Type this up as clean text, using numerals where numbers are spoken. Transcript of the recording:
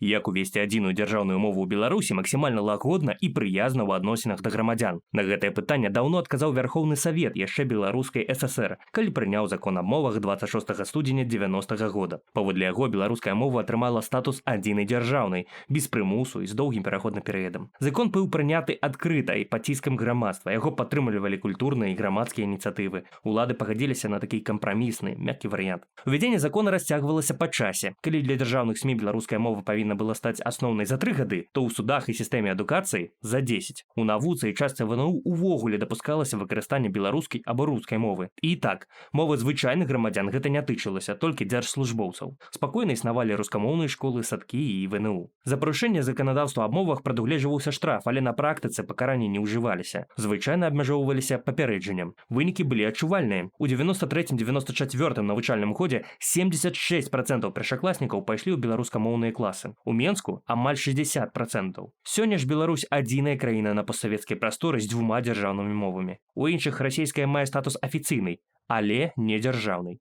Як увесці адзіную дзяржаўную мову ў Беларусі максімальна лагодна і прыязна ў адносінах да грамадзян. На гэтае пытанне даўно адказаў Вярхоўны Савет яшчэ беларускай ССР, калі прыняў закон аб мовах 26 студзеня 90-го года. Паводле яго беларуская мова атрымала статус адзінай дзяржаўнай, без прымусу і з доўгім пераходным перыядам. Закон быў прыняты адкрыта і пад ціскам грамадства. Яго падтрымлівалі культурныя і грамадскія ініцыятывы. Улады пагадзіліся на такі кампрамісны, мяккі варыянт. Увядзенне закона расцягвалася па часе. Калі для дзяржаўных СМІ беларуская мова павінна была стаць асноўнай за 3 гады, то ў судах і сістэме адукацыі за 10. У навуцы і частцы ВНУ увогуле дапускалася выкарыстанне беларускай або рускай мовы. І так, мовы звычайных грамадзян гэта не тычылася, толькі дзяржслужбоўцаў. Спакойна існавалі рускамоўныя школы, садкі і ВНУ. За парушэнне заканадаўства аб мовах прадугледжваўся штраф, але на практыцы пакаранні не ўжываліся. Звычайна абмяжоўваліся папярэджаннем. Вынікі былі адчувальныя. У 93-94 навучальным годзе 76% першакласнікаў пайшлі ў беларускамоўныя класы. У Менску амаль 60%. Сёння ж Беларусь адзіная краіна на постсавецкай прасторы з 2 дзяржаўнымі мовамі. У іншых расійская мае статус афіцыйнай, але не дзяржаўнай.